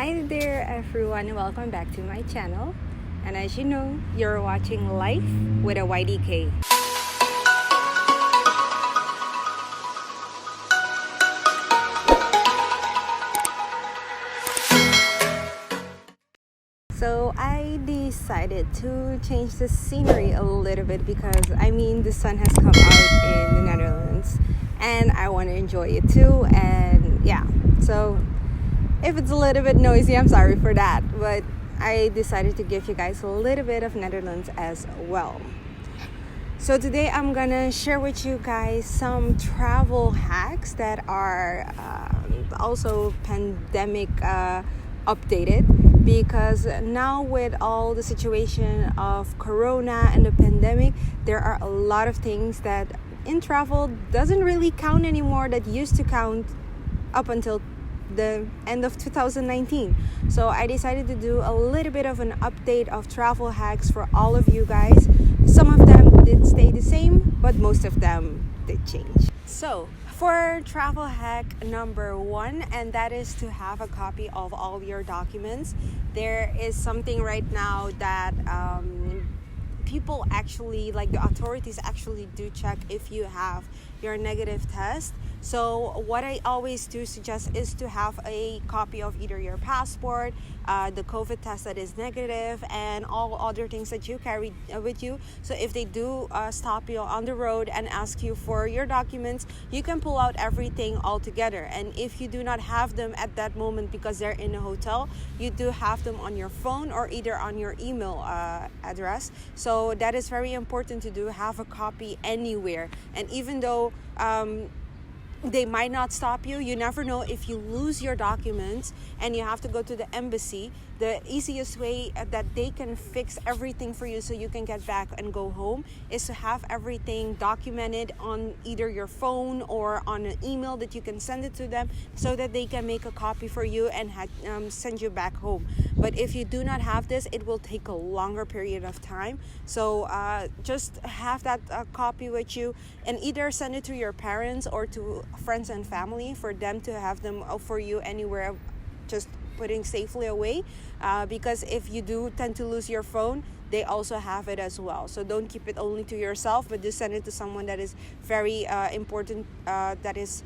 Hi there everyone, welcome back to my channel. And as you know, you're watching Life with a 𝚑𝚑𝚑𝚑. So I decided to change the scenery a little bit because the sun has come out in the Netherlands and I want to enjoy it too. And yeah, so if it's a little bit noisy, I'm sorry for that, but I decided to give you guys a little bit of Netherlands as well. So today I'm gonna share with you guys some travel hacks that are also pandemic updated, because now with all the situation of Corona and the pandemic, there are a lot of things that in travel doesn't really count anymore that used to count up until the end of 2019. So I decided to do a little bit of an update of travel hacks for all of you guys. Some of them did stay the same, but most of them did change. So for travel hack number 1, and that is to have a copy of all your documents. There is something right now that people actually, like the authorities actually do check if you have your negative test. So what I always do suggest is to have a copy of either your passport, the COVID test that is negative, and all other things that you carry with you. So if they do stop you on the road and ask you for your documents, you can pull out everything all together. And if you do not have them at that moment because they're in a hotel, you do have them on your phone or either on your email address. So that is very important to do, have a copy anywhere. And even though they might not stop you, you never know if you lose your documents and you have to go to the embassy. The easiest way that they can fix everything for you so you can get back and go home is to have everything documented on either your phone or on an email that you can send it to them so that they can make a copy for you and send you back home. But if you do not have this, it will take a longer period of time. So just have that copy with you and either send it to your parents or to friends and family for them to have them for you anywhere, just putting safely away, because if you do tend to lose your phone, they also have it as well. So don't keep it only to yourself, but just send it to someone that is very important, that is,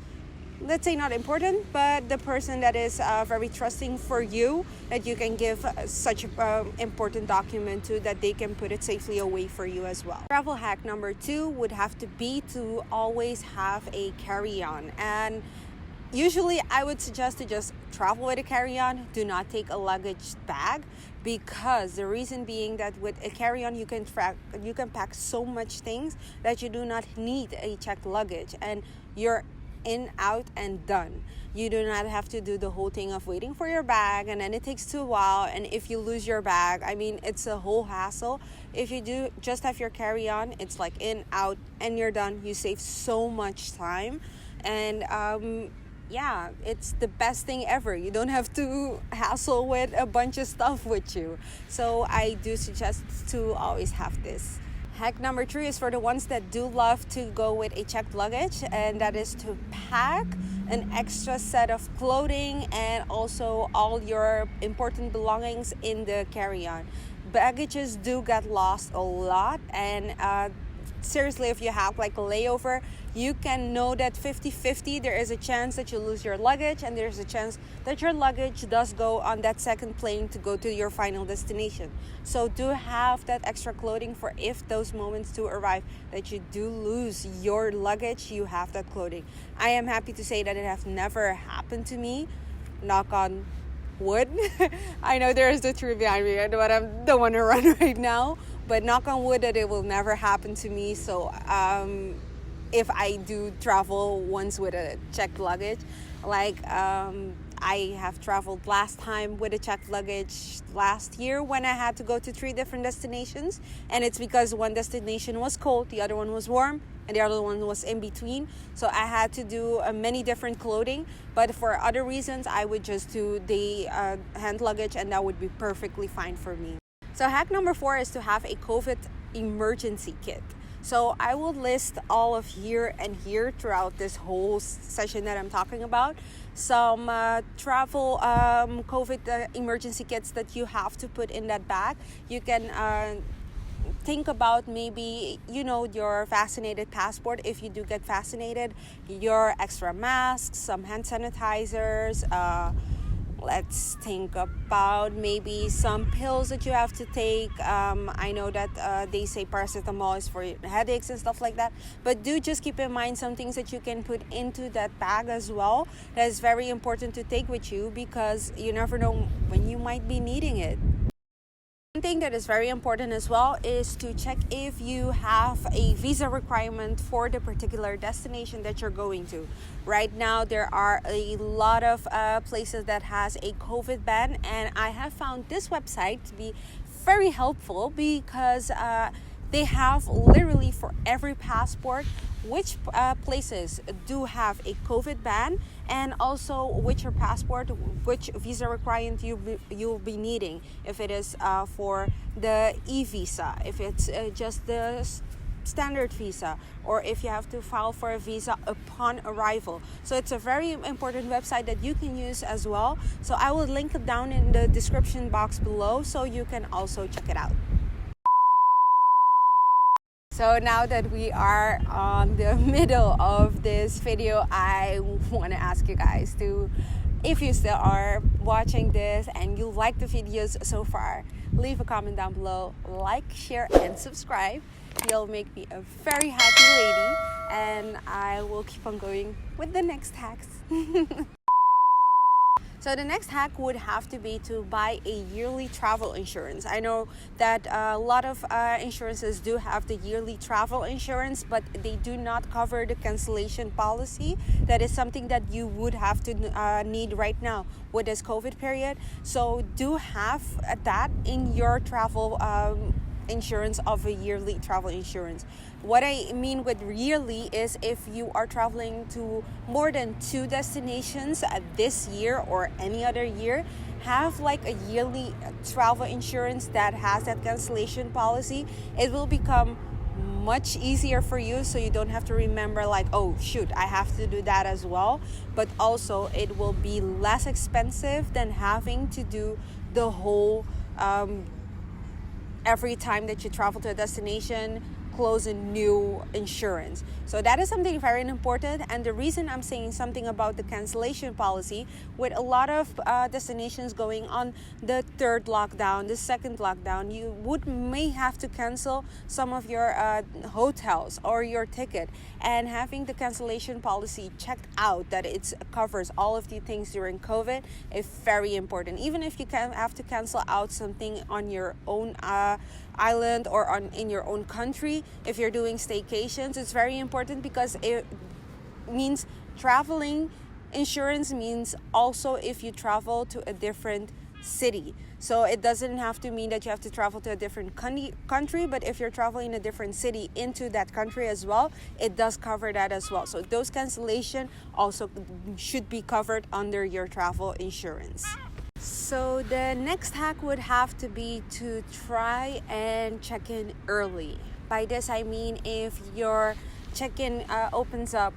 let's say not important, but the person that is very trusting for you, that you can give such an important document to, that they can put it safely away for you as well. Travel hack number 2 would have to be to always have a carry-on. And usually I would suggest to just travel with a carry-on. Do not take a luggage bag, because the reason being that with a carry-on you can pack so much things that you do not need a checked luggage, and you're in, out, and done. You do not have to do the whole thing of waiting for your bag, and then it takes too while. And if you lose your bag, it's a whole hassle. If you do just have your carry-on, it's like in, out, and you're done. You save so much time, and yeah, it's the best thing ever. You don't have to hassle with a bunch of stuff with you. So I do suggest to always have this. Hack number 3 is for the ones that do love to go with a checked luggage, and that is to pack an extra set of clothing and also all your important belongings in the carry-on. Baggages do get lost a lot, and seriously, if you have like a layover, you can know that 50-50, there is a chance that you lose your luggage, and there's a chance that your luggage does go on that second plane to go to your final destination. So do have that extra clothing for if those moments do arrive that you do lose your luggage, you have that clothing. I am happy to say that it has never happened to me, knock on wood. I know there is the tree behind me, but I don't want to run right now, but knock on wood that it will never happen to me. So if I do travel once with a checked luggage, like I have traveled last time with a checked luggage last year when I had to go to 3 different destinations, and it's because one destination was cold, the other one was warm, and the other one was in between. So I had to do many different clothing, but for other reasons I would just do the hand luggage, and that would be perfectly fine for me. So hack number 4 is to have a COVID emergency kit. So I will list all of here and here throughout this whole session that I'm talking about. Some travel COVID emergency kits that you have to put in that bag. You can think about maybe, your vaccinated passport if you do get vaccinated, your extra masks, some hand sanitizers, let's think about maybe some pills that you have to take. I know that they say paracetamol is for headaches and stuff like that, but do just keep in mind some things that you can put into that bag as well. That is very important to take with you because you never know when you might be needing it. One thing that is very important as well is to check if you have a visa requirement for the particular destination that you're going to. Right now, there are a lot of places that has a COVID ban, and I have found this website to be very helpful because they have literally for every passport which places do have a COVID ban, and also which your passport, which visa requirement you'll be needing. If it is for the e-visa, if it's just the standard visa, or if you have to file for a visa upon arrival. So it's a very important website that you can use as well. So I will link it down in the description box below so you can also check it out. So now that we are on the middle of this video, I want to ask you guys to, if you still are watching this and you like the videos so far, leave a comment down below, like, share, and subscribe. You'll make me a very happy lady, and I will keep on going with the next hacks. So the next hack would have to be to buy a yearly travel insurance. I know that a lot of insurances do have the yearly travel insurance, but they do not cover the cancellation policy. That is something that you would have to need right now with this COVID period. So do have that in your travel insurance of a yearly travel insurance. What I mean with yearly is if you are traveling to more than 2 destinations this year or any other year, have like a yearly travel insurance that has that cancellation policy. It will become much easier for you, so you don't have to remember like, oh shoot, I have to do that as well. But also it will be less expensive than having to do the whole every time that you travel to a destination, close a new insurance. So that is something very important. And the reason I'm saying something about the cancellation policy, with a lot of destinations going on the 3rd lockdown, the 2nd lockdown, you may have to cancel some of your hotels or your ticket. And having the cancellation policy checked out that it covers all of the things during COVID is very important. Even if you can have to cancel out something on your own island or in your own country, if you're doing staycations, it's very important because it means traveling insurance means also if you travel to a different city. So it doesn't have to mean that you have to travel to a different country, but if you're traveling in a different city into that country as well, it does cover that as well. So those cancellation also should be covered under your travel insurance. So the next hack would have to be to try and check in early. By this I mean if your check-in opens up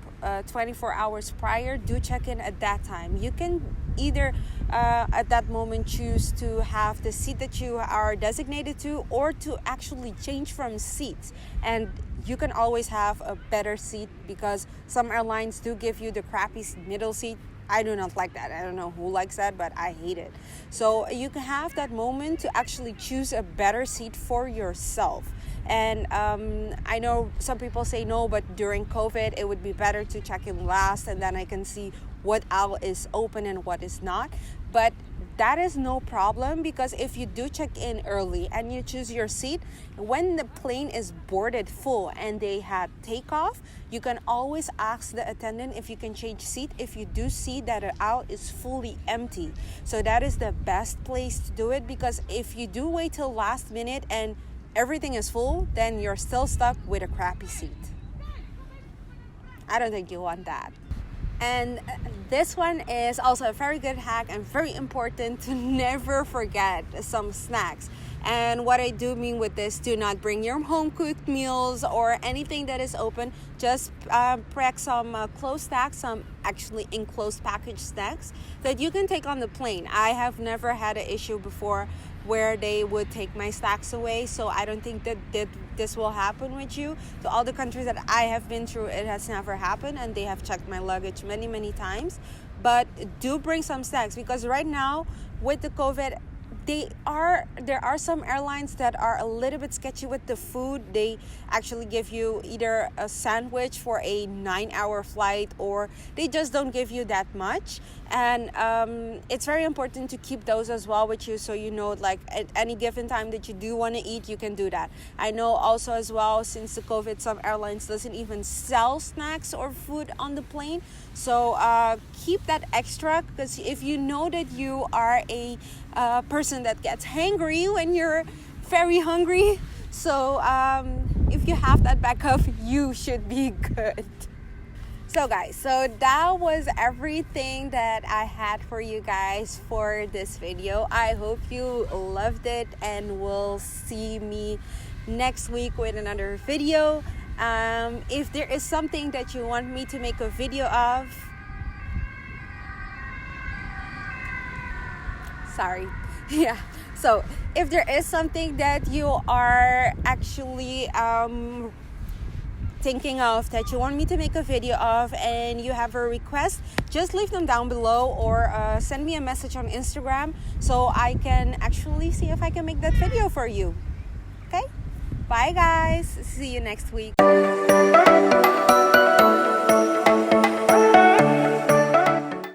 24 hours prior, do check in at that time. You can either at that moment choose to have the seat that you are designated to, or to actually change from seats. And you can always have a better seat because some airlines do give you the crappy middle seat. I do not like that. I don't know who likes that, but I hate it. So you can have that moment to actually choose a better seat for yourself. And I know some people say no, but during COVID, it would be better to check in last, and then I can see what aisle is open and what is not. But that is no problem, because if you do check in early and you choose your seat, when the plane is boarded full and they had takeoff, you can always ask the attendant if you can change seat if you do see that an aisle is fully empty. So that is the best place to do it, because if you do wait till last minute and everything is full, then you're still stuck with a crappy seat. I don't think you want that. And this one is also a very good hack and very important to never forget some snacks. And what I do mean with this, do not bring your home cooked meals or anything that is open. Just pack some closed snacks, some actually enclosed packaged snacks that you can take on the plane. I have never had an issue before where they would take my snacks away, so I don't think that this will happen with you. To all the countries that I have been through, it has never happened, and they have checked my luggage many times. But do bring some snacks, because right now with the COVID, there are some airlines that are a little bit sketchy with the food. They actually give you either a sandwich for a 9-hour flight, or they just don't give you that much. And it's very important to keep those as well with you, so you know, like at any given time that you do want to eat, you can do that. I know also as well, since the COVID, some airlines doesn't even sell snacks or food on the plane. So keep that extra, because if you know that you are a person that gets hangry when you're very hungry, so if you have that backup, you should be good. So guys, so that was everything that I had for you guys for this video. I hope you loved it, and will see me next week with another video. If there is something that you want me to make a video of, so if there is something that you are actually thinking of, that you want me to make a video of, and you have a request, just leave them down below, or send me a message on Instagram, so I can actually see if I can make that video for you. Okay, bye guys, see you next week.